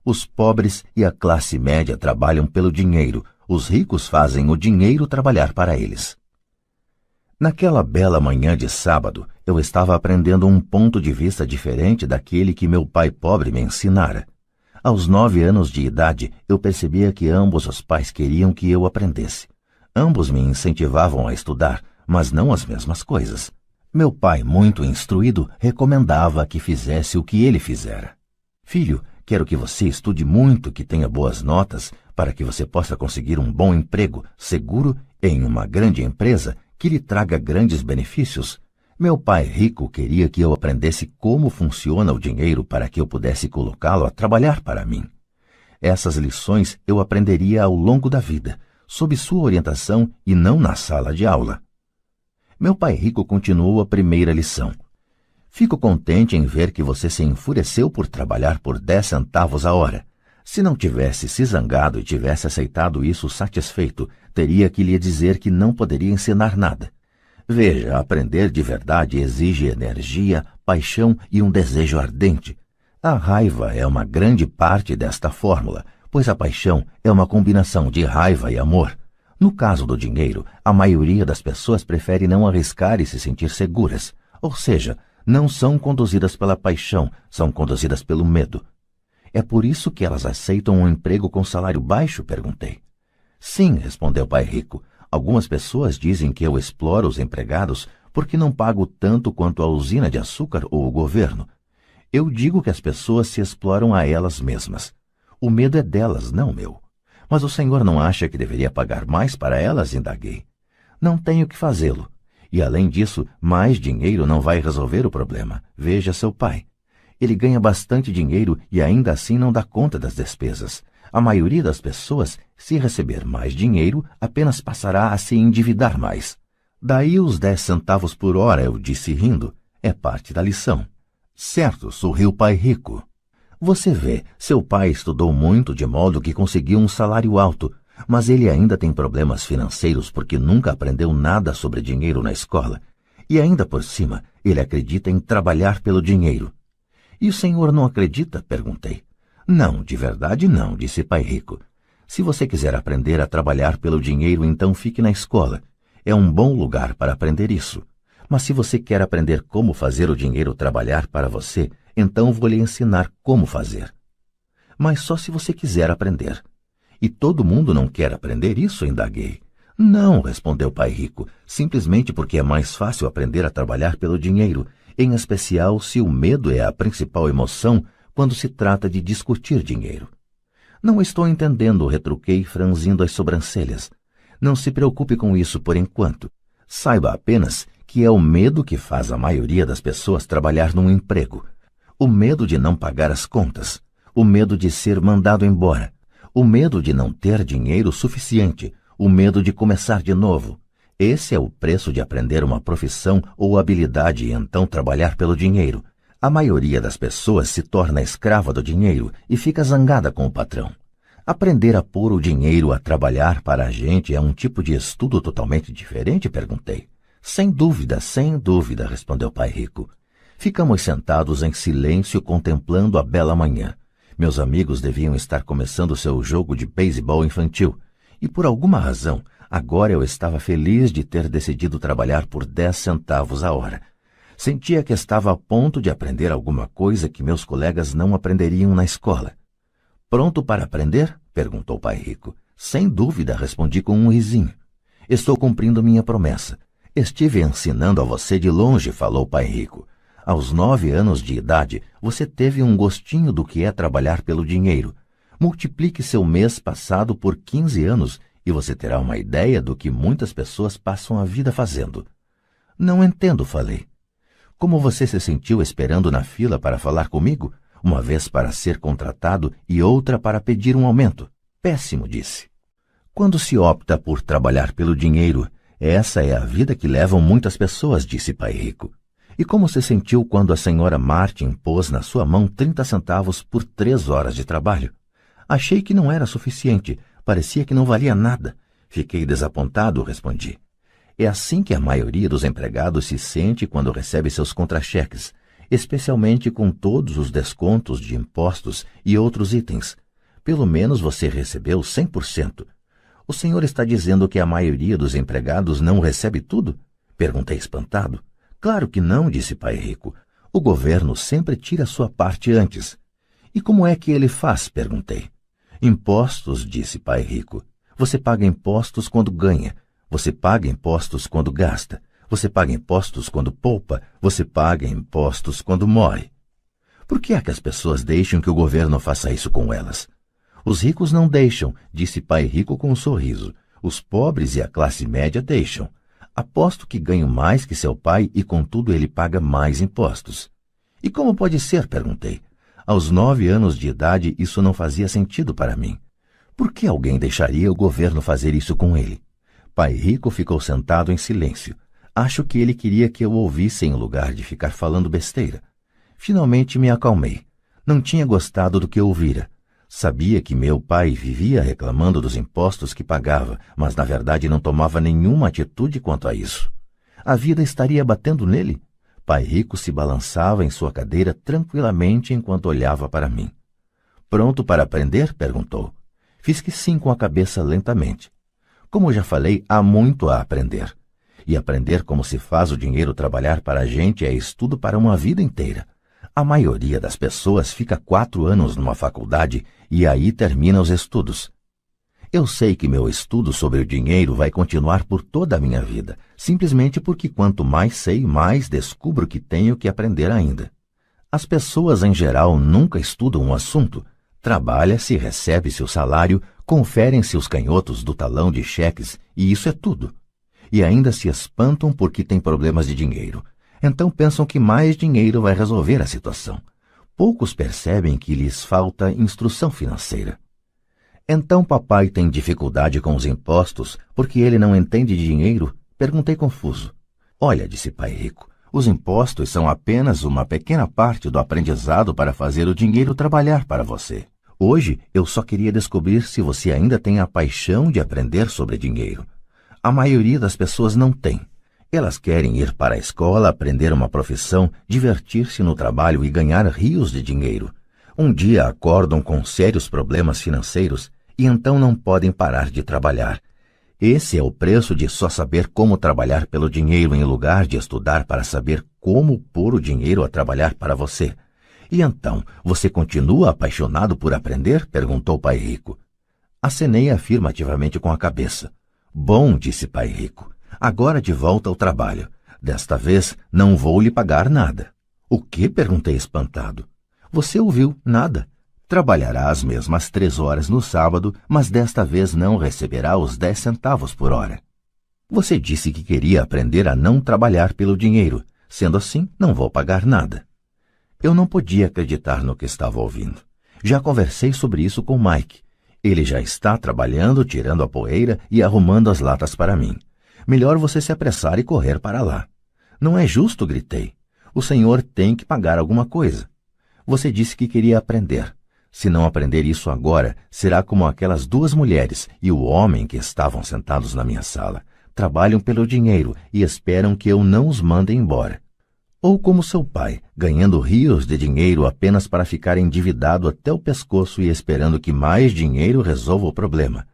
Os pobres e a classe média trabalham pelo dinheiro. Os ricos fazem o dinheiro trabalhar para eles. Naquela bela manhã de sábado, eu estava aprendendo um ponto de vista diferente daquele que meu pai pobre me ensinara. Aos 9 anos de idade, eu percebia que ambos os pais queriam que eu aprendesse. Ambos me incentivavam a estudar, mas não as mesmas coisas. Meu pai, muito instruído, recomendava que fizesse o que ele fizera. Filho, quero que você estude muito, que tenha boas notas, para que você possa conseguir um bom emprego, seguro, em uma grande empresa, que lhe traga grandes benefícios. Meu pai rico queria que eu aprendesse como funciona o dinheiro para que eu pudesse colocá-lo a trabalhar para mim. Essas lições eu aprenderia ao longo da vida, sob sua orientação e não na sala de aula. Meu pai rico continuou a primeira lição. Fico contente em ver que você se enfureceu por trabalhar por 10 centavos a hora. Se não tivesse se zangado e tivesse aceitado isso satisfeito, teria que lhe dizer que não poderia ensinar nada. Veja, aprender de verdade exige energia, paixão e um desejo ardente. A raiva é uma grande parte desta fórmula, pois a paixão é uma combinação de raiva e amor. No caso do dinheiro, a maioria das pessoas prefere não arriscar e se sentir seguras, ou seja, não são conduzidas pela paixão, são conduzidas pelo medo. É por isso que elas aceitam um emprego com salário baixo? Perguntei. Sim, respondeu o pai rico. Algumas pessoas dizem que eu exploro os empregados porque não pago tanto quanto a usina de açúcar ou o governo. Eu digo que as pessoas se exploram a elas mesmas. O medo é delas, não meu. Mas o senhor não acha que deveria pagar mais para elas? Indaguei. Não tenho que fazê-lo. E além disso, mais dinheiro não vai resolver o problema. Veja seu pai. Ele ganha bastante dinheiro e ainda assim não dá conta das despesas. A maioria das pessoas, se receber mais dinheiro, apenas passará a se endividar mais. Daí os 10 centavos por hora, eu disse rindo. É parte da lição. Certo, sorriu o pai rico. Você vê, seu pai estudou muito de modo que conseguiu um salário alto, mas ele ainda tem problemas financeiros porque nunca aprendeu nada sobre dinheiro na escola. E ainda por cima, ele acredita em trabalhar pelo dinheiro. E o senhor não acredita? Perguntei. Não, de verdade não, disse pai rico. Se você quiser aprender a trabalhar pelo dinheiro, então fique na escola. É um bom lugar para aprender isso. Mas se você quer aprender como fazer o dinheiro trabalhar para você, então vou lhe ensinar como fazer. Mas só se você quiser aprender. E todo mundo não quer aprender isso? Indaguei. Não, respondeu pai rico, simplesmente porque é mais fácil aprender a trabalhar pelo dinheiro, em especial se o medo é a principal emoção quando se trata de discutir dinheiro. Não estou entendendo, retruquei, franzindo as sobrancelhas. Não se preocupe com isso por enquanto. Saiba apenas que é o medo que faz a maioria das pessoas trabalhar num emprego. O medo de não pagar as contas, o medo de ser mandado embora, o medo de não ter dinheiro suficiente, o medo de começar de novo. Esse é o preço de aprender uma profissão ou habilidade e então trabalhar pelo dinheiro. A maioria das pessoas se torna escrava do dinheiro e fica zangada com o patrão. Aprender a pôr o dinheiro a trabalhar para a gente é um tipo de estudo totalmente diferente? Perguntei. Sem dúvida, respondeu pai rico. Ficamos sentados em silêncio contemplando a bela manhã. Meus amigos deviam estar começando seu jogo de beisebol infantil. E por alguma razão, agora eu estava feliz de ter decidido trabalhar por 10 centavos a hora. Sentia que estava a ponto de aprender alguma coisa que meus colegas não aprenderiam na escola. Pronto para aprender? Perguntou o pai rico. Sem dúvida, respondi com um risinho. Estou cumprindo minha promessa. Estive ensinando a você de longe, falou o pai rico. Aos 9 anos de idade, você teve um gostinho do que é trabalhar pelo dinheiro. Multiplique seu mês passado por 15 anos e você terá uma ideia do que muitas pessoas passam a vida fazendo. Não entendo, falei. Como você se sentiu esperando na fila para falar comigo? Uma vez para ser contratado e outra para pedir um aumento. Péssimo, disse. Quando se opta por trabalhar pelo dinheiro, essa é a vida que levam muitas pessoas, disse pai rico. E como se sentiu quando a senhora Martin pôs na sua mão 30 centavos por 3 horas de trabalho? Achei que não era suficiente, parecia que não valia nada. Fiquei desapontado, respondi. É assim que a maioria dos empregados se sente quando recebe seus contra-cheques. especialmente com todos os descontos de impostos e outros itens. Pelo menos você recebeu 100%. O senhor está dizendo que a maioria dos empregados não recebe tudo? Perguntei espantado. Claro que não, disse Pai Rico. O governo sempre tira sua parte antes. E como é que ele faz? Perguntei. Impostos, disse Pai Rico. Você paga impostos quando ganha. Você paga impostos quando gasta. Você paga impostos quando poupa. Você paga impostos quando morre. Por que é que as pessoas deixam que o governo faça isso com elas? Os ricos não deixam, disse Pai Rico com um sorriso. Os pobres e a classe média deixam. Aposto que ganho mais que seu pai e, contudo, ele paga mais impostos. E como pode ser? Perguntei. Aos 9 anos de idade, isso não fazia sentido para mim. Por que alguém deixaria o governo fazer isso com ele? Pai Rico ficou sentado em silêncio. Acho que ele queria que eu ouvisse em lugar de ficar falando besteira. Finalmente me acalmei. Não tinha gostado do que ouvira. Sabia que meu pai vivia reclamando dos impostos que pagava, mas na verdade não tomava nenhuma atitude quanto a isso. A vida estaria batendo nele? Pai Rico se balançava em sua cadeira tranquilamente enquanto olhava para mim. Pronto para aprender? Perguntou. Fiz que sim com a cabeça lentamente. Como já falei, há muito a aprender. E aprender como se faz o dinheiro trabalhar para a gente é estudo para uma vida inteira. A maioria das pessoas fica 4 anos numa faculdade e aí termina os estudos. Eu sei que meu estudo sobre o dinheiro vai continuar por toda a minha vida, simplesmente porque quanto mais sei, mais descubro que tenho que aprender ainda. As pessoas em geral nunca estudam um assunto. Trabalha-se, recebe-se o salário, conferem-se os canhotos do talão de cheques e isso é tudo. E ainda se espantam porque têm problemas de dinheiro. Então pensam que mais dinheiro vai resolver a situação. Poucos percebem que lhes falta instrução financeira. Então papai tem dificuldade com os impostos porque ele não entende de dinheiro? Perguntei confuso. Olha, disse Pai Rico, os impostos são apenas uma pequena parte do aprendizado para fazer o dinheiro trabalhar para você. Hoje eu só queria descobrir se você ainda tem a paixão de aprender sobre dinheiro. A maioria das pessoas não tem. Elas querem ir para a escola, aprender uma profissão, divertir-se no trabalho e ganhar rios de dinheiro. Um dia acordam com sérios problemas financeiros e então não podem parar de trabalhar. Esse é o preço de só saber como trabalhar pelo dinheiro em lugar de estudar para saber como pôr o dinheiro a trabalhar para você. E então, você continua apaixonado por aprender? Perguntou Pai Rico. Acenei afirmativamente com a cabeça. Bom, disse Pai Rico. Agora de volta ao trabalho. Desta vez não vou lhe pagar nada. O que? Perguntei espantado. Você ouviu, nada. Trabalhará as mesmas 3 horas no sábado, mas desta vez não receberá os 10 centavos por hora. Você disse que queria aprender a não trabalhar pelo dinheiro. Sendo assim, não vou pagar nada. Eu não podia acreditar no que estava ouvindo. Já conversei sobre isso com Mike. Ele já está trabalhando, tirando a poeira e arrumando as latas para mim. Melhor você se apressar e correr para lá. Não é justo, gritei. O senhor tem que pagar alguma coisa. Você disse que queria aprender. Se não aprender isso agora, será como aquelas 2 mulheres e o homem que estavam sentados na minha sala. Trabalham pelo dinheiro e esperam que eu não os mande embora. Ou como seu pai, ganhando rios de dinheiro apenas para ficar endividado até o pescoço e esperando que mais dinheiro resolva o problema.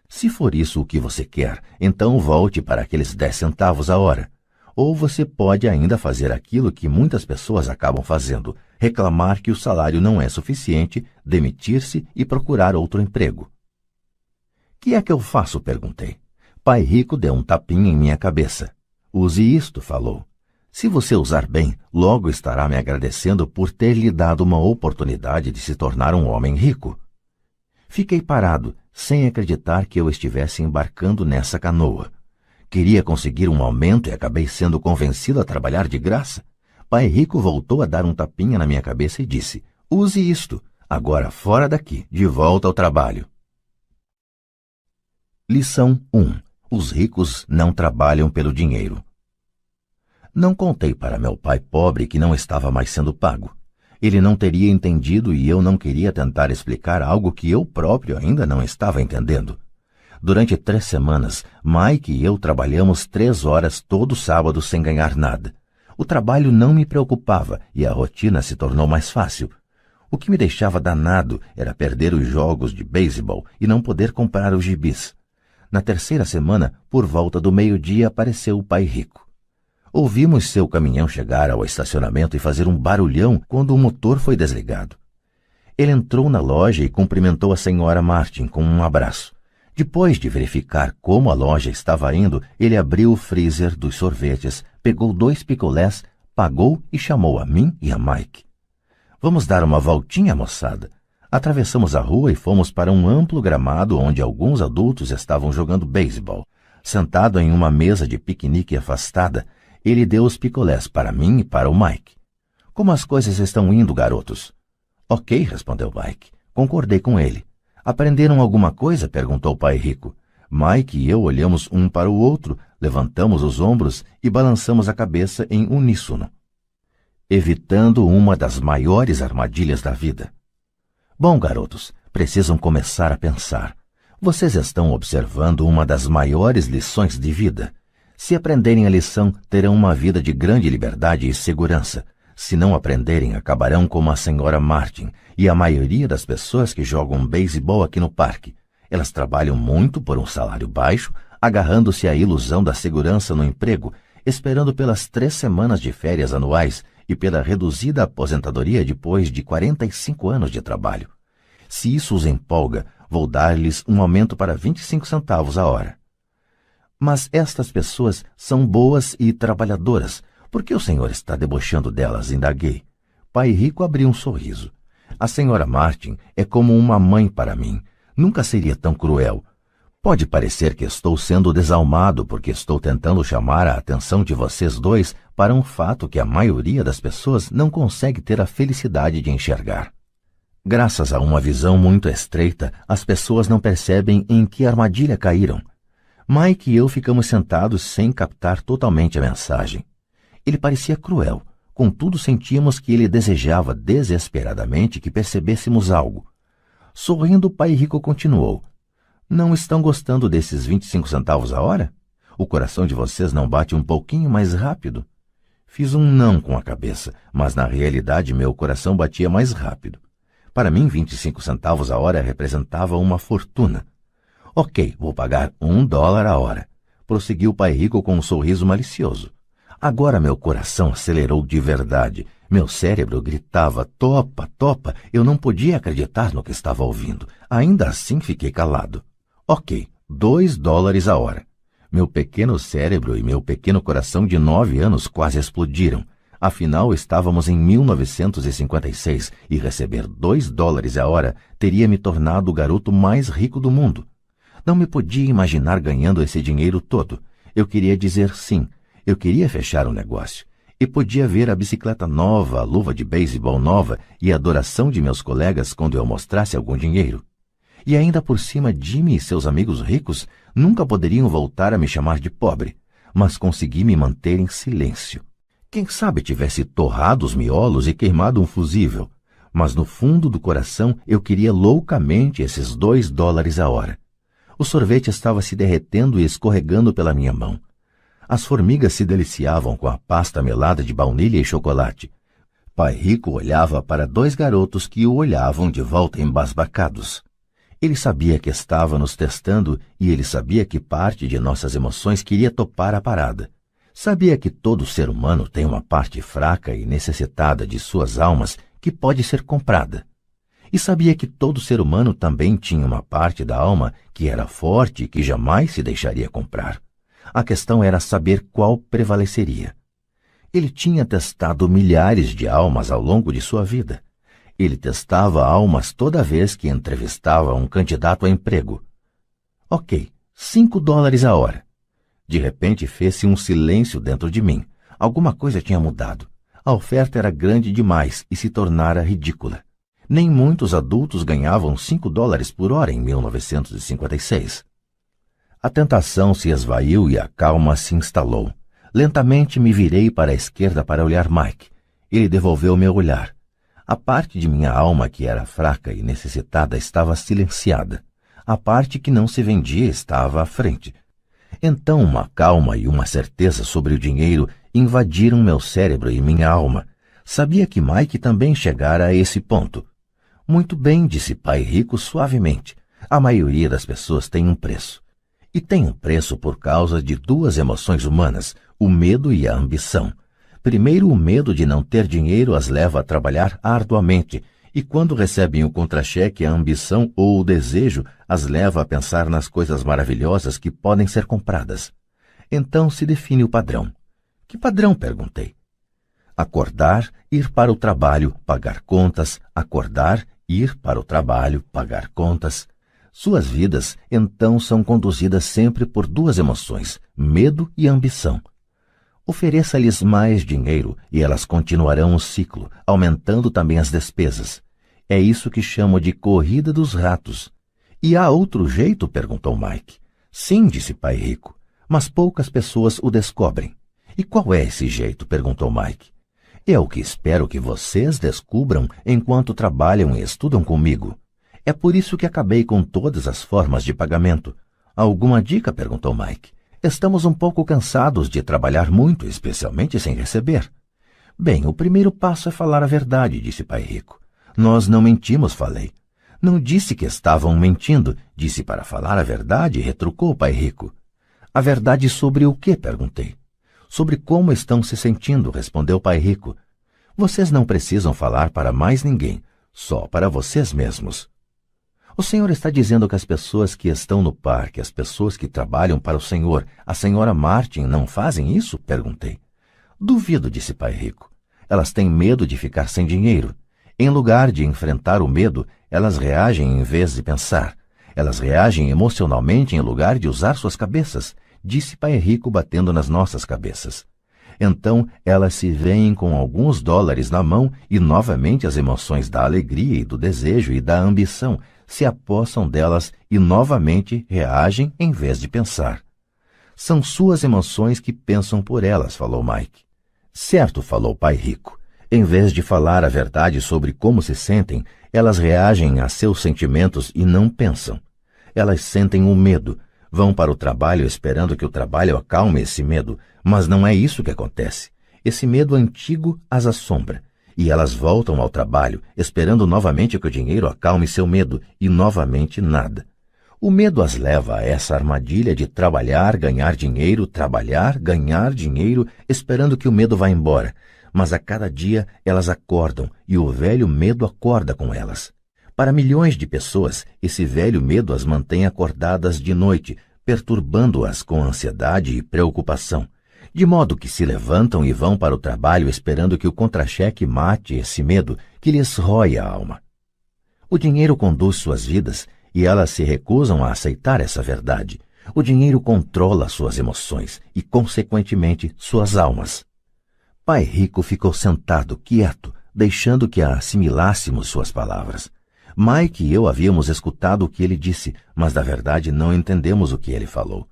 Se for isso o que você quer, então volte para aqueles 10 centavos a hora. Ou você pode ainda fazer aquilo que muitas pessoas acabam fazendo, reclamar que o salário não é suficiente, demitir-se e procurar outro emprego. Que é que eu faço? Perguntei. Pai Rico deu um tapinha em minha cabeça. Use isto, falou. Se você usar bem, logo estará me agradecendo por ter lhe dado uma oportunidade de se tornar um homem rico. Fiquei parado, sem acreditar que eu estivesse embarcando nessa canoa. Queria conseguir um aumento e acabei sendo convencido a trabalhar de graça. Pai Rico voltou a dar um tapinha na minha cabeça e disse, use isto, agora fora daqui, de volta ao trabalho. Lição 1. Os ricos não trabalham pelo dinheiro. Não contei para meu pai pobre que não estava mais sendo pago. Ele não teria entendido e eu não queria tentar explicar algo que eu próprio ainda não estava entendendo. Durante 3 semanas, Mike e eu trabalhamos 3 horas todo sábado sem ganhar nada. O trabalho não me preocupava e a rotina se tornou mais fácil. O que me deixava danado era perder os jogos de beisebol e não poder comprar os gibis. Na terceira semana, por volta do meio-dia, apareceu o pai rico. Ouvimos seu caminhão chegar ao estacionamento e fazer um barulhão quando o motor foi desligado. Ele entrou na loja e cumprimentou a senhora Martin com um abraço. Depois de verificar como a loja estava indo, ele abriu o freezer dos sorvetes, pegou 2 picolés, pagou e chamou a mim e a Mike. Vamos dar uma voltinha, moçada. Atravessamos a rua e fomos para um amplo gramado onde alguns adultos estavam jogando beisebol. Sentado em uma mesa de piquenique afastada, ele deu os picolés para mim e para o Mike. Como as coisas estão indo, garotos? Ok, respondeu Mike. Concordei com ele. Aprenderam alguma coisa? Perguntou o pai rico. Mike e eu olhamos um para o outro, levantamos os ombros e balançamos a cabeça em uníssono, evitando uma das maiores armadilhas da vida. Bom, garotos, precisam começar a pensar. Vocês estão observando uma das maiores lições de vida. Se aprenderem a lição, terão uma vida de grande liberdade e segurança. Se não aprenderem, acabarão como a senhora Martin e a maioria das pessoas que jogam beisebol aqui no parque. Elas trabalham muito por um salário baixo, agarrando-se à ilusão da segurança no emprego, esperando pelas 3 semanas de férias anuais e pela reduzida aposentadoria depois de 45 anos de trabalho. Se isso os empolga, vou dar-lhes um aumento para 25 centavos a hora. Mas estas pessoas são boas e trabalhadoras. Por que o senhor está debochando delas? Indaguei. Pai rico abriu um sorriso. A senhora Martin é como uma mãe para mim. Nunca seria tão cruel. Pode parecer que estou sendo desalmado porque estou tentando chamar a atenção de vocês dois para um fato que a maioria das pessoas não consegue ter a felicidade de enxergar. Graças a uma visão muito estreita, as pessoas não percebem em que armadilha caíram. Mike e eu ficamos sentados sem captar totalmente a mensagem. Ele parecia cruel, contudo sentíamos que ele desejava desesperadamente que percebêssemos algo. Sorrindo, o pai rico continuou. Não estão gostando desses 25 centavos a hora? O coração de vocês não bate um pouquinho mais rápido? Fiz um não com a cabeça, mas na realidade meu coração batia mais rápido. Para mim, 25 centavos a hora representava uma fortuna. Ok, vou pagar $1 a hora, prosseguiu o pai rico com um sorriso malicioso. Agora meu coração acelerou de verdade. Meu cérebro gritava, topa, topa. Eu não podia acreditar no que estava ouvindo. Ainda assim fiquei calado. Ok, $2 a hora. Meu pequeno cérebro e meu pequeno coração de 9 anos quase explodiram. Afinal, estávamos em 1956 e receber $2 a hora teria me tornado o garoto mais rico do mundo. Não me podia imaginar ganhando esse dinheiro todo. Eu queria dizer sim. Eu queria fechar um negócio. E podia ver a bicicleta nova, a luva de beisebol nova e a adoração de meus colegas quando eu mostrasse algum dinheiro. E ainda por cima, Jimmy e seus amigos ricos nunca poderiam voltar a me chamar de pobre, mas consegui me manter em silêncio. Quem sabe tivesse torrado os miolos e queimado um fusível, mas no fundo do coração eu queria loucamente esses $2 a hora. O sorvete estava se derretendo e escorregando pela minha mão. As formigas se deliciavam com a pasta melada de baunilha e chocolate. Pai rico olhava para 2 garotos que o olhavam de volta embasbacados. Ele sabia que estava nos testando e ele sabia que parte de nossas emoções queria topar a parada. Sabia que todo ser humano tem uma parte fraca e necessitada de suas almas que pode ser comprada. E sabia que todo ser humano também tinha uma parte da alma que era forte e que jamais se deixaria comprar. A questão era saber qual prevaleceria. Ele tinha testado milhares de almas ao longo de sua vida. Ele testava almas toda vez que entrevistava um candidato a emprego. Ok, $5 a hora. De repente fez-se um silêncio dentro de mim. Alguma coisa tinha mudado. A oferta era grande demais e se tornara ridícula. Nem muitos adultos ganhavam $5 por hora em 1956. A tentação se esvaiu e a calma se instalou. Lentamente me virei para a esquerda para olhar Mike. Ele devolveu meu olhar. A parte de minha alma que era fraca e necessitada estava silenciada. A parte que não se vendia estava à frente. Então uma calma e uma certeza sobre o dinheiro invadiram meu cérebro e minha alma. Sabia que Mike também chegara a esse ponto. Muito bem, disse Pai Rico suavemente. A maioria das pessoas tem um preço. E tem um preço por causa de duas emoções humanas, o medo e a ambição. Primeiro, o medo de não ter dinheiro as leva a trabalhar arduamente, e quando recebem o contra-cheque, a ambição ou o desejo as leva a pensar nas coisas maravilhosas que podem ser compradas. Então se define o padrão. Que padrão? Perguntei. Acordar, ir para o trabalho, pagar contas, acordar, ir para o trabalho, pagar contas. Suas vidas, então, são conduzidas sempre por duas emoções, medo e ambição. Ofereça-lhes mais dinheiro e elas continuarão o ciclo, aumentando também as despesas. É isso que chamo de corrida dos ratos. E há outro jeito? Perguntou Mike. Sim, disse Pai Rico, mas poucas pessoas o descobrem. E qual é esse jeito? Perguntou Mike. É o que espero que vocês descubram enquanto trabalham e estudam comigo. É por isso que acabei com todas as formas de pagamento. Alguma dica? Perguntou Mike. Estamos um pouco cansados de trabalhar muito, especialmente sem receber. Bem, o primeiro passo é falar a verdade, disse Pai Rico. Nós não mentimos, falei. Não disse que estavam mentindo, disse para falar a verdade, retrucou Pai Rico. A verdade sobre o quê? Perguntei. Sobre como estão se sentindo, respondeu Pai Rico. Vocês não precisam falar para mais ninguém, só para vocês mesmos. O senhor está dizendo que as pessoas que estão no parque, as pessoas que trabalham para o senhor, a senhora Martin, não fazem isso? Perguntei. Duvido, disse Pai Rico. Elas têm medo de ficar sem dinheiro. Em lugar de enfrentar o medo, elas reagem em vez de pensar. Elas reagem emocionalmente em lugar de usar suas cabeças, disse Pai Rico batendo nas nossas cabeças. Então elas se veem com alguns dólares na mão e novamente as emoções da alegria e do desejo e da ambição se apossam delas e novamente reagem em vez de pensar. São suas emoções que pensam por elas, falou Mike. Certo, falou Pai Rico. Em vez de falar a verdade sobre como se sentem, elas reagem a seus sentimentos e não pensam. Elas sentem o medo, vão para o trabalho esperando que o trabalho acalme esse medo, mas não é isso que acontece. Esse medo antigo as assombra, e elas voltam ao trabalho esperando novamente que o dinheiro acalme seu medo, e novamente nada. O medo as leva a essa armadilha de trabalhar, ganhar dinheiro, trabalhar, ganhar dinheiro, esperando que o medo vá embora. Mas a cada dia elas acordam e o velho medo acorda com elas. Para milhões de pessoas, esse velho medo as mantém acordadas de noite, perturbando-as com ansiedade e preocupação, de modo que se levantam e vão para o trabalho esperando que o contra-cheque mate esse medo que lhes rói a alma. O dinheiro conduz suas vidas e elas se recusam a aceitar essa verdade. O dinheiro controla suas emoções e, consequentemente, suas almas. Pai Rico ficou sentado, quieto, deixando que assimilássemos suas palavras. Mike e eu havíamos escutado o que ele disse, mas na verdade não entendemos o que ele falou.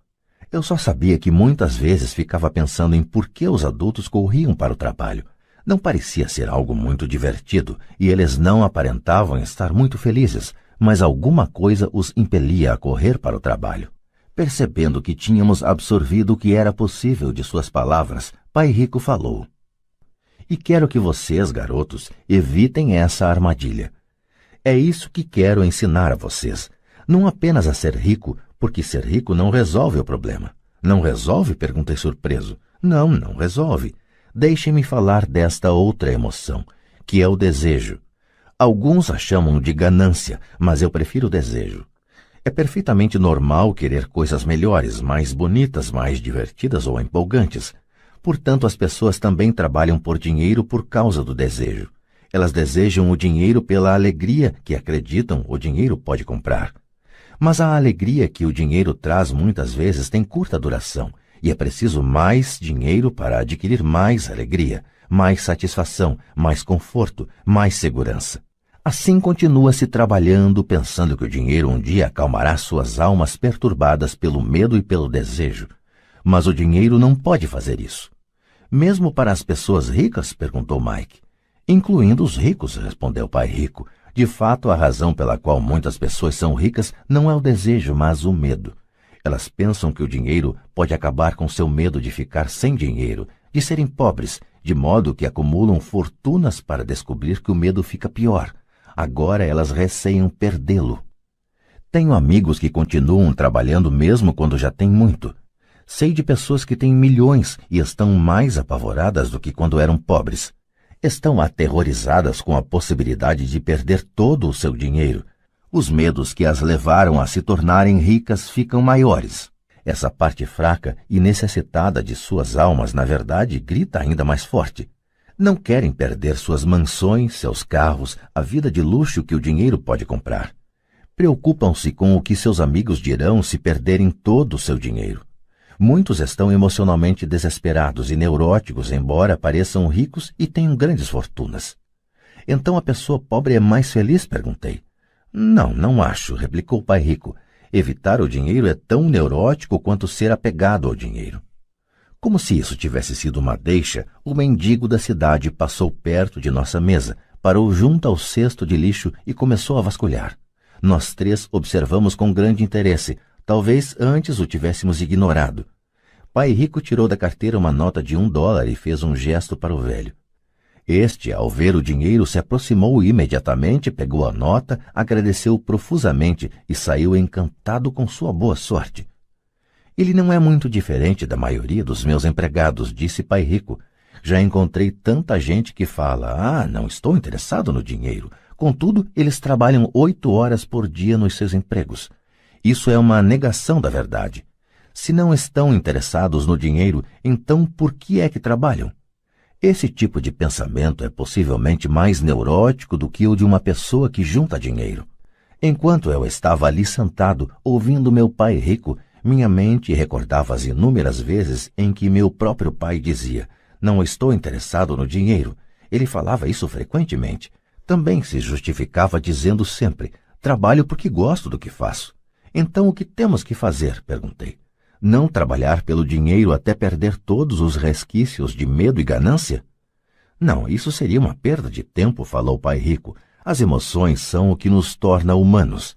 Eu só sabia que muitas vezes ficava pensando em por que os adultos corriam para o trabalho. Não parecia ser algo muito divertido e eles não aparentavam estar muito felizes, mas alguma coisa os impelia a correr para o trabalho. Percebendo que tínhamos absorvido o que era possível de suas palavras, Pai Rico falou. E quero que vocês, garotos, evitem essa armadilha. É isso que quero ensinar a vocês. Não apenas a ser rico, porque ser rico não resolve o problema. Não resolve? Perguntei surpreso. Não, não resolve. Deixem-me falar desta outra emoção, que é o desejo. Alguns a chamam de ganância, mas eu prefiro o desejo. É perfeitamente normal querer coisas melhores, mais bonitas, mais divertidas ou empolgantes. Portanto, as pessoas também trabalham por dinheiro por causa do desejo. Elas desejam o dinheiro pela alegria que acreditam o dinheiro pode comprar. Mas a alegria que o dinheiro traz muitas vezes tem curta duração, e é preciso mais dinheiro para adquirir mais alegria, mais satisfação, mais conforto, mais segurança. Assim continua-se trabalhando, pensando que o dinheiro um dia acalmará suas almas perturbadas pelo medo e pelo desejo. Mas o dinheiro não pode fazer isso. Mesmo para as pessoas ricas? Perguntou Mike. Incluindo os ricos, respondeu Pai Rico. De fato, a razão pela qual muitas pessoas são ricas não é o desejo, mas o medo. Elas pensam que o dinheiro pode acabar com seu medo de ficar sem dinheiro, de serem pobres, de modo que acumulam fortunas para descobrir que o medo fica pior. Agora elas receiam perdê-lo. Tenho amigos que continuam trabalhando mesmo quando já têm muito. Sei de pessoas que têm milhões e estão mais apavoradas do que quando eram pobres. Estão aterrorizadas com a possibilidade de perder todo o seu dinheiro. Os medos que as levaram a se tornarem ricas ficam maiores. Essa parte fraca e necessitada de suas almas, na verdade, grita ainda mais forte. Não querem perder suas mansões, seus carros, a vida de luxo que o dinheiro pode comprar. Preocupam-se com o que seus amigos dirão se perderem todo o seu dinheiro. Muitos estão emocionalmente desesperados e neuróticos, embora pareçam ricos e tenham grandes fortunas. Então a pessoa pobre é mais feliz? Perguntei. Não acho, replicou o pai rico. Evitar o dinheiro é tão neurótico quanto ser apegado ao dinheiro. Como se isso tivesse sido uma deixa, o mendigo da cidade passou perto de nossa mesa, parou junto ao cesto de lixo e começou a vasculhar. Nós três observamos com grande interesse. Talvez antes o tivéssemos ignorado. Pai Rico tirou da carteira uma nota de $1 e fez um gesto para o velho. Este, ao ver o dinheiro, se aproximou imediatamente, pegou a nota, agradeceu profusamente e saiu encantado com sua boa sorte. Ele não é muito diferente da maioria dos meus empregados, disse Pai Rico. Já encontrei tanta gente que fala, não estou interessado no dinheiro. Contudo, eles trabalham 8 horas por dia nos seus empregos. Isso é uma negação da verdade. Se não estão interessados no dinheiro, então por que é que trabalham? Esse tipo de pensamento é possivelmente mais neurótico do que o de uma pessoa que junta dinheiro. Enquanto eu estava ali sentado, ouvindo meu pai rico, minha mente recordava as inúmeras vezes em que meu próprio pai dizia, não estou interessado no dinheiro. Ele falava isso frequentemente. Também se justificava dizendo sempre, trabalho porque gosto do que faço. Então o que temos que fazer? Perguntei. Não trabalhar pelo dinheiro até perder todos os resquícios de medo e ganância? Não, isso seria uma perda de tempo, falou o pai rico. As emoções são o que nos torna humanos.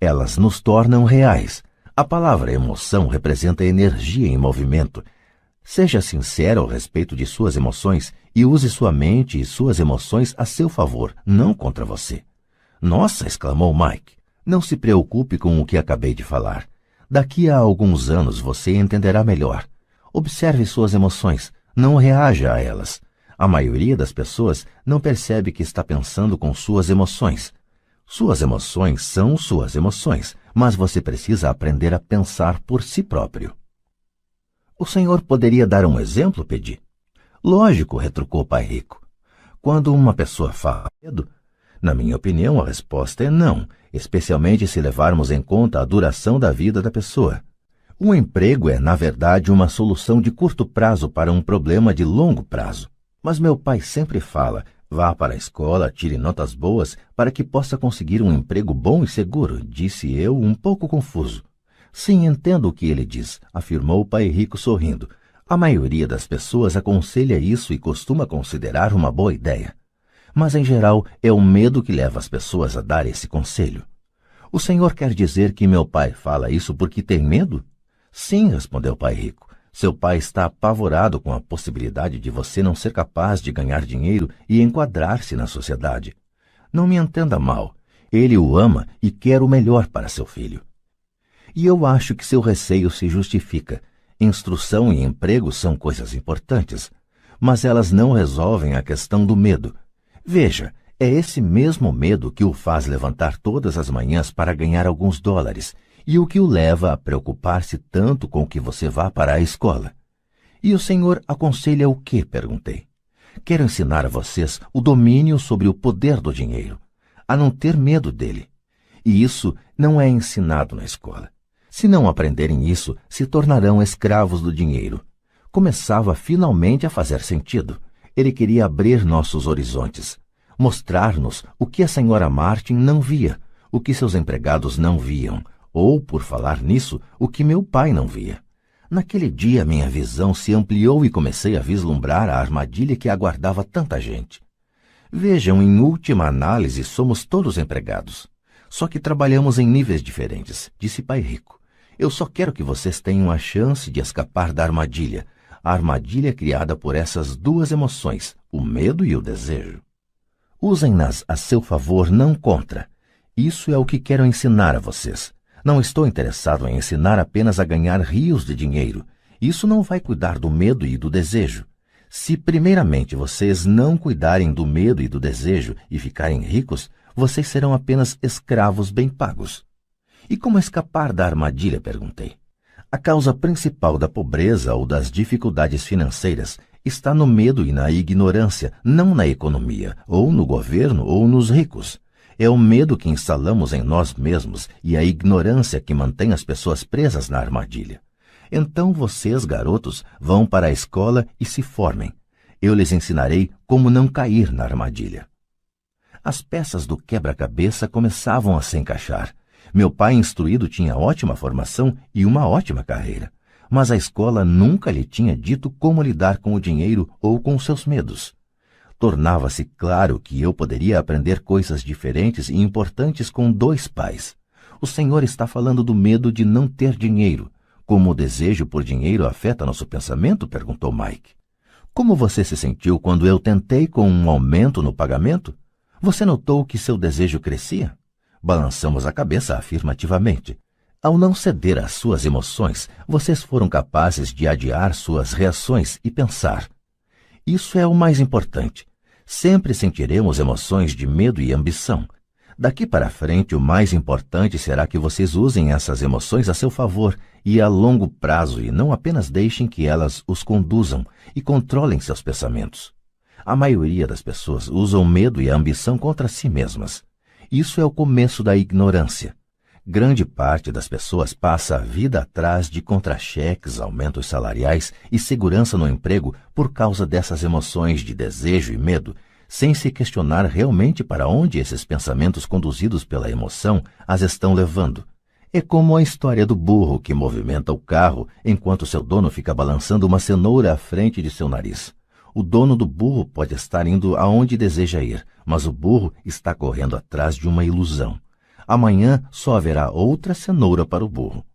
Elas nos tornam reais. A palavra emoção representa energia em movimento. Seja sincero ao respeito de suas emoções e use sua mente e suas emoções a seu favor, não contra você. Nossa, exclamou Mike. Não se preocupe com o que acabei de falar. Daqui a alguns anos você entenderá melhor. Observe suas emoções, não reaja a elas. A maioria das pessoas não percebe que está pensando com suas emoções. Suas emoções são suas emoções, mas você precisa aprender a pensar por si próprio. O senhor poderia dar um exemplo, pedi? Lógico, retrucou o pai rico. Quando uma pessoa fala medo, na minha opinião, a resposta é não, especialmente se levarmos em conta a duração da vida da pessoa. Um emprego é, na verdade, uma solução de curto prazo para um problema de longo prazo. Mas meu pai sempre fala, vá para a escola, tire notas boas para que possa conseguir um emprego bom e seguro, disse eu, um pouco confuso. Sim, entendo o que ele diz, afirmou o pai rico sorrindo. A maioria das pessoas aconselha isso e costuma considerar uma boa ideia. Mas, em geral, é o medo que leva as pessoas a dar esse conselho. O senhor quer dizer que meu pai fala isso porque tem medo? Sim, respondeu o pai rico. Seu pai está apavorado com a possibilidade de você não ser capaz de ganhar dinheiro e enquadrar-se na sociedade. Não me entenda mal. Ele o ama e quer o melhor para seu filho. E eu acho que seu receio se justifica. Instrução e emprego são coisas importantes, mas elas não resolvem a questão do medo. Veja, é esse mesmo medo que o faz levantar todas as manhãs para ganhar alguns dólares e o que o leva a preocupar-se tanto com que você vá para a escola. E o senhor aconselha o quê? Perguntei. Quero ensinar a vocês o domínio sobre o poder do dinheiro, a não ter medo dele. E isso não é ensinado na escola. Se não aprenderem isso, se tornarão escravos do dinheiro. Começava finalmente a fazer sentido. Ele queria abrir nossos horizontes, mostrar-nos o que a senhora Martin não via, o que seus empregados não viam, ou, por falar nisso, o que meu pai não via. Naquele dia minha visão se ampliou e comecei a vislumbrar a armadilha que aguardava tanta gente. Vejam, em última análise, somos todos empregados. Só que trabalhamos em níveis diferentes, disse pai rico. Eu só quero que vocês tenham a chance de escapar da armadilha. a armadilha criada por essas duas emoções, o medo e o desejo. Usem-nas a seu favor, não contra. Isso é o que quero ensinar a vocês. Não estou interessado em ensinar apenas a ganhar rios de dinheiro. Isso não vai cuidar do medo e do desejo. Se primeiramente vocês não cuidarem do medo e do desejo e ficarem ricos, vocês serão apenas escravos bem pagos. E como escapar da armadilha? Perguntei. A causa principal da pobreza ou das dificuldades financeiras está no medo e na ignorância, não na economia, ou no governo, ou nos ricos. É o medo que instalamos em nós mesmos e a ignorância que mantém as pessoas presas na armadilha. Então vocês, garotos, vão para a escola e se formem. Eu lhes ensinarei como não cair na armadilha. As peças do quebra-cabeça começavam a se encaixar. Meu pai instruído tinha ótima formação e uma ótima carreira, mas a escola nunca lhe tinha dito como lidar com o dinheiro ou com seus medos. Tornava-se claro que eu poderia aprender coisas diferentes e importantes com dois pais. O Senhor está falando do medo de não ter dinheiro. Como o desejo por dinheiro afeta nosso pensamento? Perguntou Mike. Como você se sentiu quando eu tentei com um aumento no pagamento? Você notou que seu desejo crescia? Balançamos a cabeça afirmativamente. Ao não ceder às suas emoções, vocês foram capazes de adiar suas reações e pensar. Isso é o mais importante. Sempre sentiremos emoções de medo e ambição. Daqui para frente, o mais importante será que vocês usem essas emoções a seu favor e a longo prazo e não apenas deixem que elas os conduzam e controlem seus pensamentos. A maioria das pessoas usam medo e a ambição contra si mesmas. Isso é o começo da ignorância. Grande parte das pessoas passa a vida atrás de contra-cheques, aumentos salariais e segurança no emprego por causa dessas emoções de desejo e medo, sem se questionar realmente para onde esses pensamentos conduzidos pela emoção as estão levando. É como a história do burro que movimenta o carro enquanto seu dono fica balançando uma cenoura à frente de seu nariz. O dono do burro pode estar indo aonde deseja ir, mas o burro está correndo atrás de uma ilusão. Amanhã só haverá outra cenoura para o burro.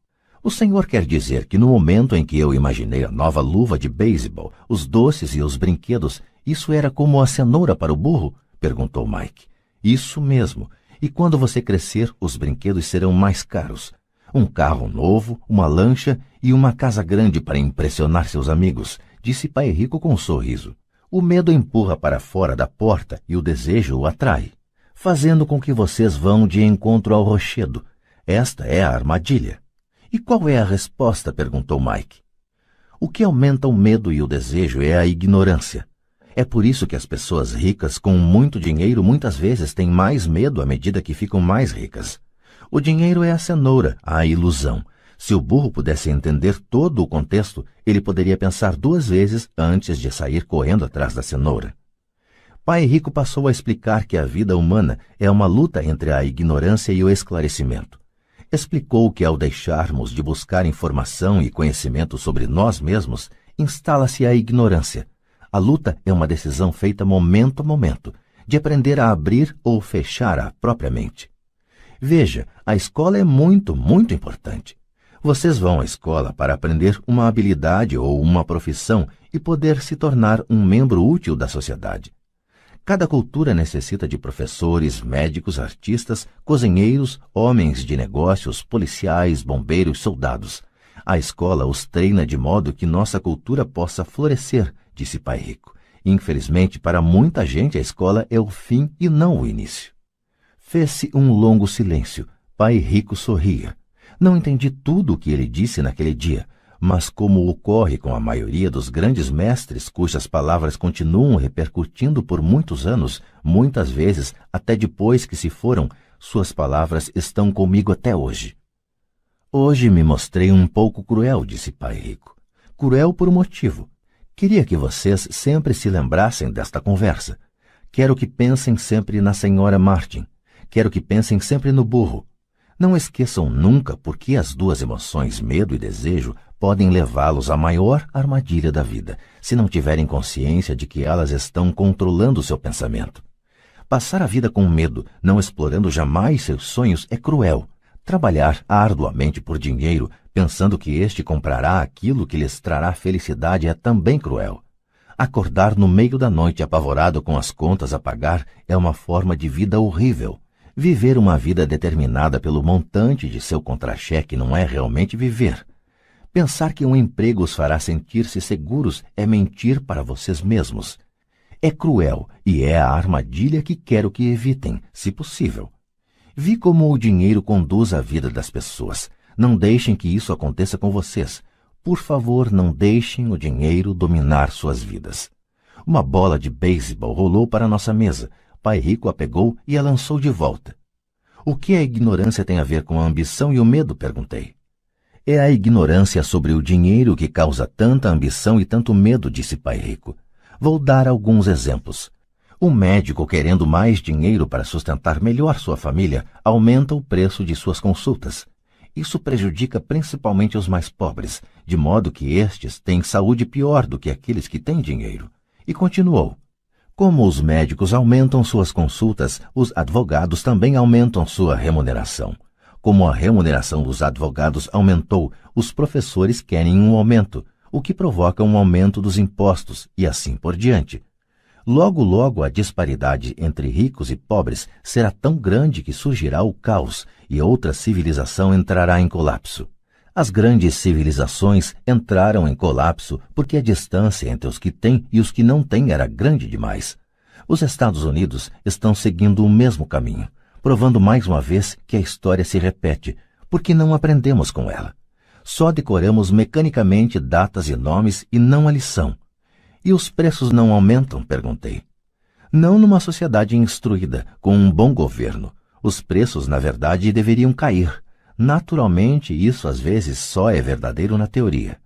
O Senhor quer dizer que no momento em que eu imaginei a nova luva de beisebol, os doces e os brinquedos, isso era como a cenoura para o burro? Perguntou Mike. Isso mesmo. E quando você crescer, os brinquedos serão mais caros. Um carro novo, uma lancha e uma casa grande para impressionar seus amigos, disse Pai Rico com um sorriso. O medo empurra para fora da porta e o desejo o atrai, fazendo com que vocês vão de encontro ao rochedo. Esta é a armadilha. E qual é a resposta? Perguntou Mike. O que aumenta o medo e o desejo é a ignorância. É por isso que as pessoas ricas com muito dinheiro muitas vezes têm mais medo à medida que ficam mais ricas. O dinheiro é a cenoura, a ilusão. Se o burro pudesse entender todo o contexto, ele poderia pensar duas vezes antes de sair correndo atrás da cenoura. Pai Rico passou a explicar que a vida humana é uma luta entre a ignorância e o esclarecimento. Explicou que ao deixarmos de buscar informação e conhecimento sobre nós mesmos, instala-se a ignorância. A luta é uma decisão feita momento a momento, de aprender a abrir ou fechar a própria mente. Veja, a escola é muito, muito importante. Vocês vão à escola para aprender uma habilidade ou uma profissão e poder se tornar um membro útil da sociedade. Cada cultura necessita de professores, médicos, artistas, cozinheiros, homens de negócios, policiais, bombeiros, soldados. A escola os treina de modo que nossa cultura possa florescer, disse Pai Rico. Infelizmente, para muita gente, a escola é o fim e não o início. Fez-se um longo silêncio. Pai Rico sorria. Não entendi tudo o que ele disse naquele dia, mas como ocorre com a maioria dos grandes mestres cujas palavras continuam repercutindo por muitos anos, muitas vezes, até depois que se foram, suas palavras estão comigo até hoje. Hoje me mostrei um pouco cruel, disse Pai Rico. Cruel por um motivo. Queria que vocês sempre se lembrassem desta conversa. Quero que pensem sempre na senhora Martin. Quero que pensem sempre no burro. Não esqueçam nunca porque as duas emoções, medo e desejo, podem levá-los à maior armadilha da vida, se não tiverem consciência de que elas estão controlando seu pensamento. Passar a vida com medo, não explorando jamais seus sonhos, é cruel. Trabalhar arduamente por dinheiro, pensando que este comprará aquilo que lhes trará felicidade, é também cruel. Acordar no meio da noite apavorado com as contas a pagar é uma forma de vida horrível. Viver uma vida determinada pelo montante de seu contra-cheque não é realmente viver. Pensar que um emprego os fará sentir-se seguros é mentir para vocês mesmos. É cruel e é a armadilha que quero que evitem, se possível. Vi como o dinheiro conduz a vida das pessoas. Não deixem que isso aconteça com vocês. Por favor, não deixem o dinheiro dominar suas vidas. Uma bola de beisebol rolou para nossa mesa. Pai Rico a pegou e a lançou de volta. O que a ignorância tem a ver com a ambição e o medo? Perguntei. É a ignorância sobre o dinheiro que causa tanta ambição e tanto medo, disse Pai Rico. Vou dar alguns exemplos. Um médico querendo mais dinheiro para sustentar melhor sua família aumenta o preço de suas consultas. Isso prejudica principalmente os mais pobres, de modo que estes têm saúde pior do que aqueles que têm dinheiro. E continuou. Como os médicos aumentam suas consultas, os advogados também aumentam sua remuneração. Como a remuneração dos advogados aumentou, os professores querem um aumento, o que provoca um aumento dos impostos e assim por diante. Logo, logo, a disparidade entre ricos e pobres será tão grande que surgirá o caos e outra civilização entrará em colapso. As grandes civilizações entraram em colapso porque a distância entre os que têm e os que não têm era grande demais. Os Estados Unidos estão seguindo o mesmo caminho, provando mais uma vez que a história se repete, porque não aprendemos com ela. Só decoramos mecanicamente datas e nomes e não a lição. E os preços não aumentam? Perguntei. Não numa sociedade instruída, com um bom governo. Os preços, na verdade, deveriam cair. Naturalmente, isso às vezes só é verdadeiro na teoria.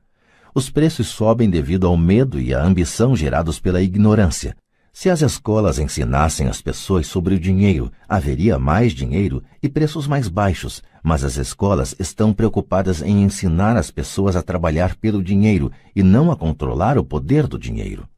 Os preços sobem devido ao medo e à ambição gerados pela ignorância. Se as escolas ensinassem as pessoas sobre o dinheiro, haveria mais dinheiro e preços mais baixos, mas as escolas estão preocupadas em ensinar as pessoas a trabalhar pelo dinheiro e não a controlar o poder do dinheiro.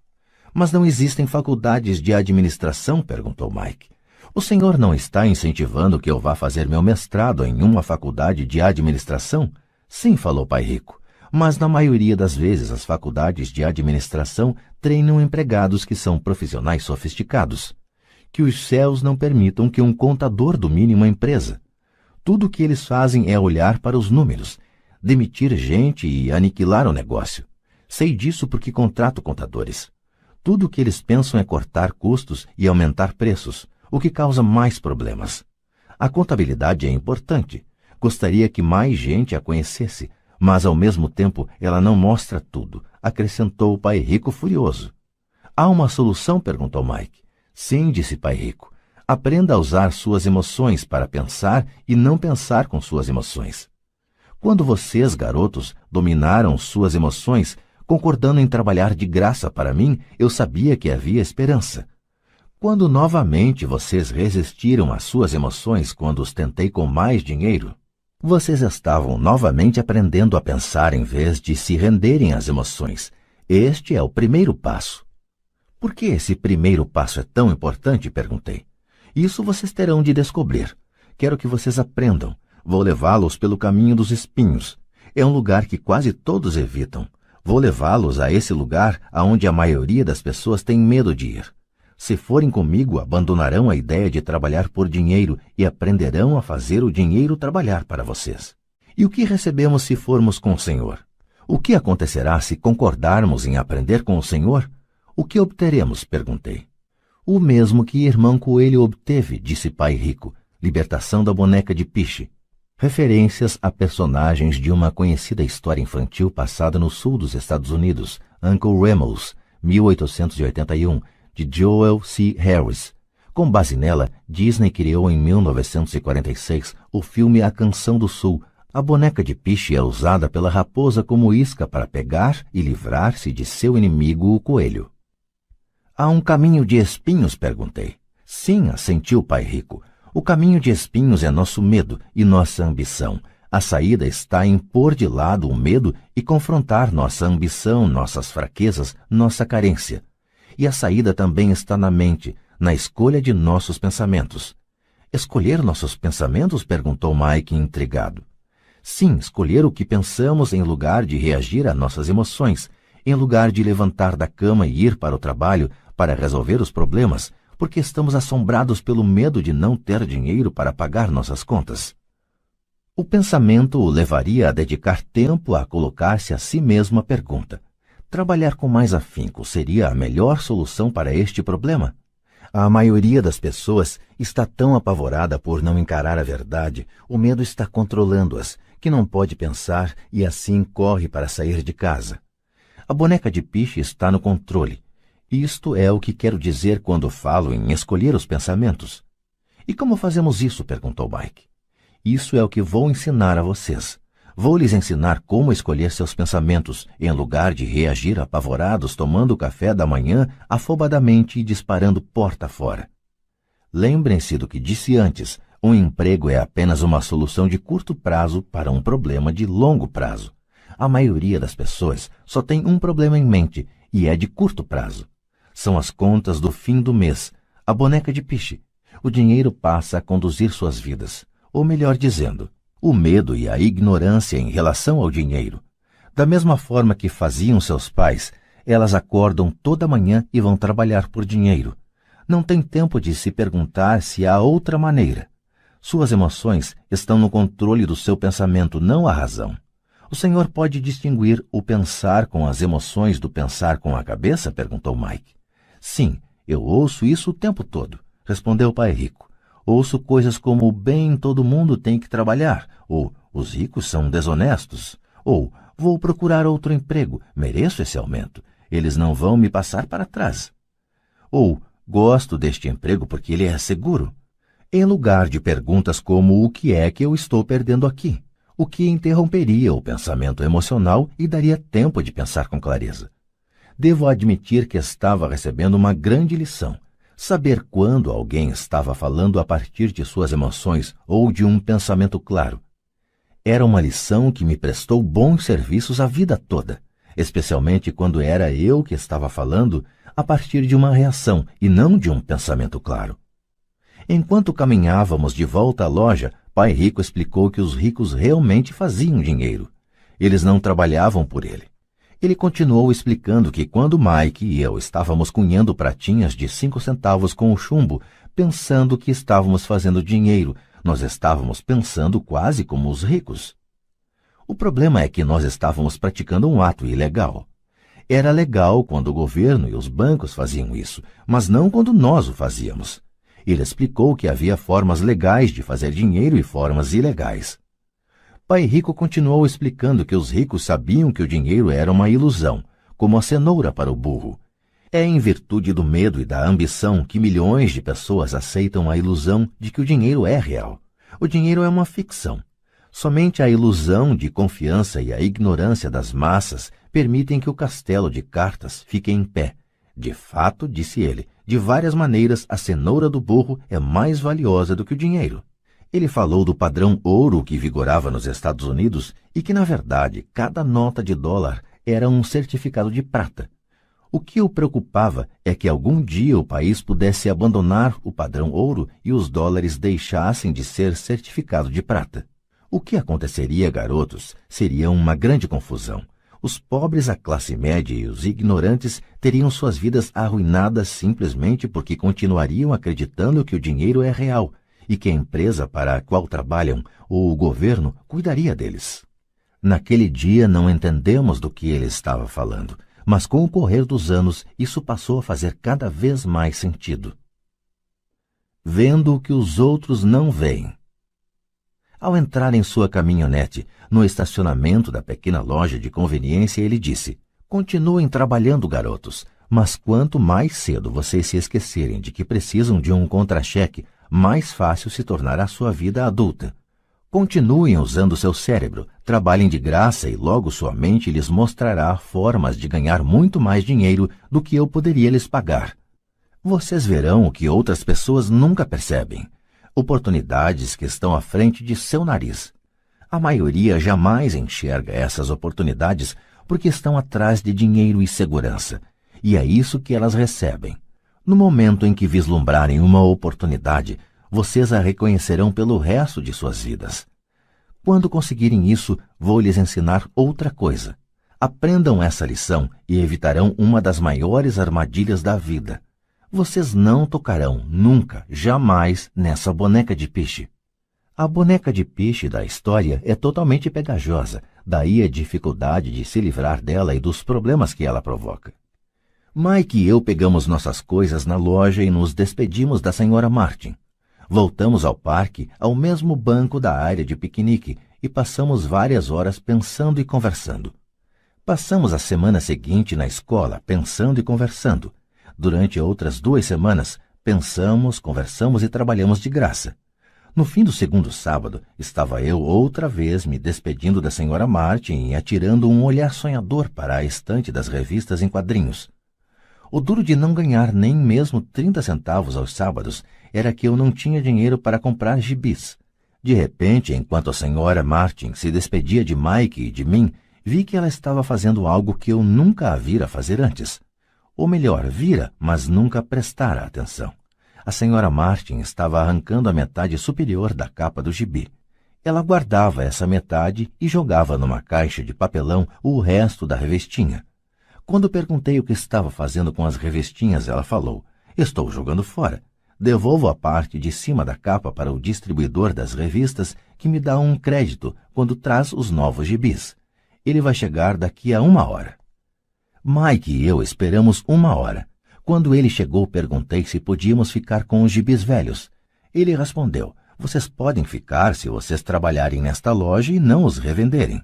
Mas não existem faculdades de administração? Perguntou Mike. O senhor não está incentivando que eu vá fazer meu mestrado em uma faculdade de administração? Sim, falou Pai Rico. Mas na maioria das vezes as faculdades de administração treinam empregados que são profissionais sofisticados. Que os céus não permitam que um contador domine uma empresa. Tudo o que eles fazem é olhar para os números, demitir gente e aniquilar o negócio. Sei disso porque contrato contadores. Tudo o que eles pensam é cortar custos e aumentar preços, o que causa mais problemas. A contabilidade é importante. Gostaria que mais gente a conhecesse, mas ao mesmo tempo ela não mostra tudo, acrescentou o Pai Rico furioso. Há uma solução? Perguntou Mike. Sim, disse Pai Rico. Aprenda a usar suas emoções para pensar e não pensar com suas emoções. Quando vocês, garotos, dominaram suas emoções, concordando em trabalhar de graça para mim, eu sabia que havia esperança. Quando novamente vocês resistiram às suas emoções quando os tentei com mais dinheiro, vocês estavam novamente aprendendo a pensar em vez de se renderem às emoções. Este é o primeiro passo. Por que esse primeiro passo é tão importante? Perguntei. Isso vocês terão de descobrir. Quero que vocês aprendam. Vou levá-los pelo caminho dos espinhos. É um lugar que quase todos evitam. Vou levá-los a esse lugar aonde a maioria das pessoas tem medo de ir. Se forem comigo, abandonarão a ideia de trabalhar por dinheiro e aprenderão a fazer o dinheiro trabalhar para vocês. E o que recebemos se formos com o Senhor? O que acontecerá se concordarmos em aprender com o Senhor? O que obteremos? Perguntei. O mesmo que Irmão Coelho obteve, disse Pai Rico, libertação da boneca de piche. Referências a personagens de uma conhecida história infantil passada no sul dos Estados Unidos, Uncle Remus, 1881, de Joel C. Harris. Com base nela, Disney criou em 1946 o filme A Canção do Sul. A boneca de piche é usada pela raposa como isca para pegar e livrar-se de seu inimigo, o coelho. Há um caminho de espinhos? Perguntei. Sim, assentiu Pai Rico. O caminho de espinhos é nosso medo e nossa ambição. A saída está em pôr de lado o medo e confrontar nossa ambição, nossas fraquezas, nossa carência. E a saída também está na mente, na escolha de nossos pensamentos. Escolher nossos pensamentos? Perguntou Mike intrigado. Sim, escolher o que pensamos em lugar de reagir a nossas emoções, em lugar de levantar da cama e ir para o trabalho para resolver os problemas, porque estamos assombrados pelo medo de não ter dinheiro para pagar nossas contas. O pensamento o levaria a dedicar tempo a colocar-se a si mesmo a pergunta: trabalhar com mais afinco seria a melhor solução para este problema? A maioria das pessoas está tão apavorada por não encarar a verdade, o medo está controlando-as, que não pode pensar e assim corre para sair de casa. A boneca de piche está no controle. Isto é o que quero dizer quando falo em escolher os pensamentos. E como fazemos isso? Perguntou Mike. Isso é o que vou ensinar a vocês. Vou lhes ensinar como escolher seus pensamentos, em lugar de reagir apavorados tomando o café da manhã afobadamente e disparando porta fora. Lembrem-se do que disse antes, um emprego é apenas uma solução de curto prazo para um problema de longo prazo. A maioria das pessoas só tem um problema em mente, e é de curto prazo. São as contas do fim do mês, a boneca de piche. O dinheiro passa a conduzir suas vidas, ou melhor dizendo, o medo e a ignorância em relação ao dinheiro. Da mesma forma que faziam seus pais, elas acordam toda manhã e vão trabalhar por dinheiro. Não tem tempo de se perguntar se há outra maneira. Suas emoções estão no controle do seu pensamento, não a razão. O senhor pode distinguir o pensar com as emoções do pensar com a cabeça? Perguntou Mike. Sim, eu ouço isso o tempo todo, respondeu o pai rico. Ouço coisas como: bem, todo mundo tem que trabalhar, ou os ricos são desonestos, ou vou procurar outro emprego, mereço esse aumento, eles não vão me passar para trás. Ou gosto deste emprego porque ele é seguro. Em lugar de perguntas como: o que é que eu estou perdendo aqui? O que interromperia o pensamento emocional e daria tempo de pensar com clareza. Devo admitir que estava recebendo uma grande lição. Saber quando alguém estava falando a partir de suas emoções ou de um pensamento claro. Era uma lição que me prestou bons serviços a vida toda, especialmente quando era eu que estava falando a partir de uma reação e não de um pensamento claro. Enquanto caminhávamos de volta à loja, Pai Rico explicou que os ricos realmente faziam dinheiro. Eles não trabalhavam por ele. Ele continuou explicando que quando Mike e eu estávamos cunhando pratinhas de 5 centavos com o chumbo, pensando que estávamos fazendo dinheiro, nós estávamos pensando quase como os ricos. O problema é que nós estávamos praticando um ato ilegal. Era legal quando o governo e os bancos faziam isso, mas não quando nós o fazíamos. Ele explicou que havia formas legais de fazer dinheiro e formas ilegais. Pai Rico continuou explicando que os ricos sabiam que o dinheiro era uma ilusão, como a cenoura para o burro. É em virtude do medo e da ambição que milhões de pessoas aceitam a ilusão de que o dinheiro é real. O dinheiro é uma ficção. Somente a ilusão de confiança e a ignorância das massas permitem que o castelo de cartas fique em pé. De fato, disse ele, de várias maneiras a cenoura do burro é mais valiosa do que o dinheiro. Ele falou do padrão ouro que vigorava nos Estados Unidos e que, na verdade, cada nota de dólar era um certificado de prata. O que o preocupava é que algum dia o país pudesse abandonar o padrão ouro e os dólares deixassem de ser certificado de prata. O que aconteceria, garotos, seria uma grande confusão. Os pobres, a classe média e os ignorantes teriam suas vidas arruinadas simplesmente porque continuariam acreditando que o dinheiro é real e que a empresa para a qual trabalham ou o governo cuidaria deles. Naquele dia não entendemos do que ele estava falando, mas com o correr dos anos isso passou a fazer cada vez mais sentido. Vendo o que os outros não veem. Ao entrar em sua caminhonete, no estacionamento da pequena loja de conveniência, ele disse: continuem trabalhando, garotos, mas quanto mais cedo vocês se esquecerem de que precisam de um contra-cheque, mais fácil se tornará a sua vida adulta. Continuem usando seu cérebro, trabalhem de graça e logo sua mente lhes mostrará formas de ganhar muito mais dinheiro do que eu poderia lhes pagar. Vocês verão o que outras pessoas nunca percebem. Oportunidades que estão à frente de seu nariz. A maioria jamais enxerga essas oportunidades porque estão atrás de dinheiro e segurança, e é isso que elas recebem. No momento em que vislumbrarem uma oportunidade, Vocês a reconhecerão pelo resto de suas vidas. Quando conseguirem isso, vou lhes ensinar outra coisa. Aprendam essa lição e evitarão uma das maiores armadilhas da vida. Vocês não tocarão nunca, jamais, nessa boneca de piche. A boneca de piche da história é totalmente pegajosa, daí a dificuldade de se livrar dela e dos problemas que ela provoca. Mike e eu pegamos nossas coisas na loja e nos despedimos da Sra. Martin. Voltamos ao parque, ao mesmo banco da área de piquenique, e passamos várias horas pensando e conversando. Passamos a semana seguinte na escola, pensando e conversando. Durante outras 2 semanas, pensamos, conversamos e trabalhamos de graça. No fim do segundo sábado, estava eu outra vez me despedindo da Sra. Martin e atirando um olhar sonhador para a estante das revistas em quadrinhos. O duro de não ganhar nem mesmo 30 centavos aos sábados era que eu não tinha dinheiro para comprar gibis. De repente, enquanto a Sra. Martin se despedia de Mike e de mim, vi que ela estava fazendo algo que eu nunca a vira fazer antes. Ou melhor, vira, mas nunca prestara atenção. A Sra. Martin estava arrancando a metade superior da capa do gibi. Ela guardava essa metade e jogava numa caixa de papelão o resto da revistinha. Quando perguntei o que estava fazendo com as revistinhas, ela falou: "Estou jogando fora. Devolvo a parte de cima da capa para o distribuidor das revistas, que me dá um crédito quando traz os novos gibis. Ele vai chegar daqui a 1 hora." Mike e eu esperamos 1 hora. Quando ele chegou, perguntei se podíamos ficar com os gibis velhos. Ele respondeu: "Vocês podem ficar se vocês trabalharem nesta loja e não os revenderem."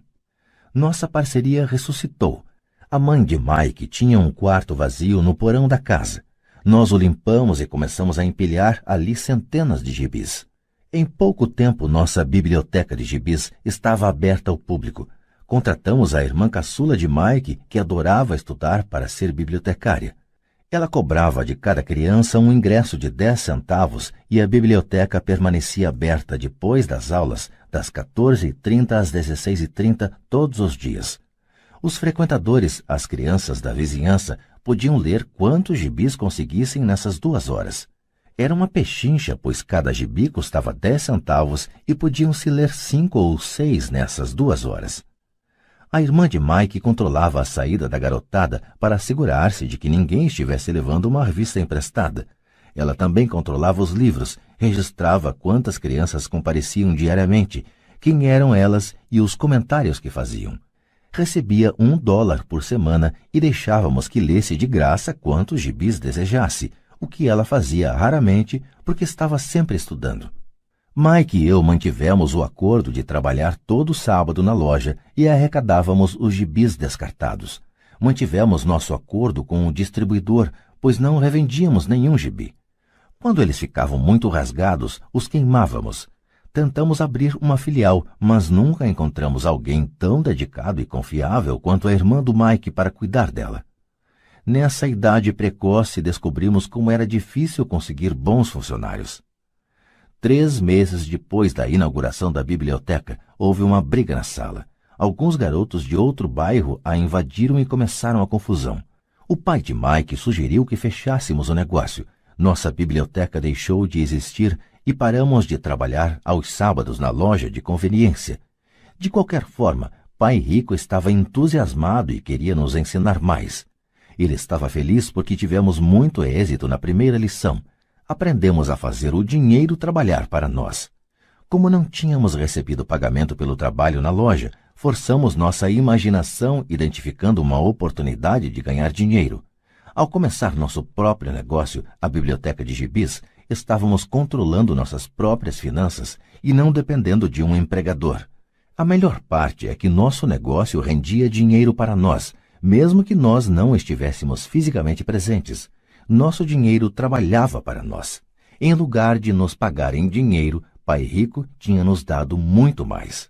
Nossa parceria ressuscitou. A mãe de Mike tinha um quarto vazio no porão da casa. Nós o limpamos e começamos a empilhar ali centenas de gibis. Em pouco tempo, nossa biblioteca de gibis estava aberta ao público. Contratamos a irmã caçula de Mike, que adorava estudar para ser bibliotecária. Ela cobrava de cada criança um ingresso de 10 centavos e a biblioteca permanecia aberta depois das aulas, das 14h30 às 16h30, todos os dias. Os frequentadores, as crianças da vizinhança, podiam ler quantos gibis conseguissem nessas 2 horas. Era uma pechincha, pois cada gibi custava 10 centavos e podiam-se ler 5 ou 6 nessas 2 horas. A irmã de Mike controlava a saída da garotada para assegurar-se de que ninguém estivesse levando uma revista emprestada. Ela também controlava os livros, registrava quantas crianças compareciam diariamente, quem eram elas e os comentários que faziam. Recebia $1 por semana e deixávamos que lesse de graça quantos gibis desejasse, o que ela fazia raramente porque estava sempre estudando. Mike e eu mantivemos o acordo de trabalhar todo sábado na loja e arrecadávamos os gibis descartados. Mantivemos nosso acordo com o distribuidor, pois não revendíamos nenhum gibi. Quando eles ficavam muito rasgados, os queimávamos. Tentamos abrir uma filial, mas nunca encontramos alguém tão dedicado e confiável quanto a irmã do Mike para cuidar dela. Nessa idade precoce, descobrimos como era difícil conseguir bons funcionários. 3 meses depois da inauguração da biblioteca, houve uma briga na sala. Alguns garotos de outro bairro a invadiram e começaram a confusão. O pai de Mike sugeriu que fechássemos o negócio. Nossa biblioteca deixou de existir e paramos de trabalhar aos sábados na loja de conveniência. De qualquer forma, Pai Rico estava entusiasmado e queria nos ensinar mais. Ele estava feliz porque tivemos muito êxito na primeira lição. Aprendemos a fazer o dinheiro trabalhar para nós. Como não tínhamos recebido pagamento pelo trabalho na loja, forçamos nossa imaginação identificando uma oportunidade de ganhar dinheiro. Ao começar nosso próprio negócio, a biblioteca de gibis, estávamos controlando nossas próprias finanças e não dependendo de um empregador. A melhor parte é que nosso negócio rendia dinheiro para nós, mesmo que nós não estivéssemos fisicamente presentes. Nosso dinheiro trabalhava para nós. Em lugar de nos pagar em dinheiro, Pai Rico tinha nos dado muito mais.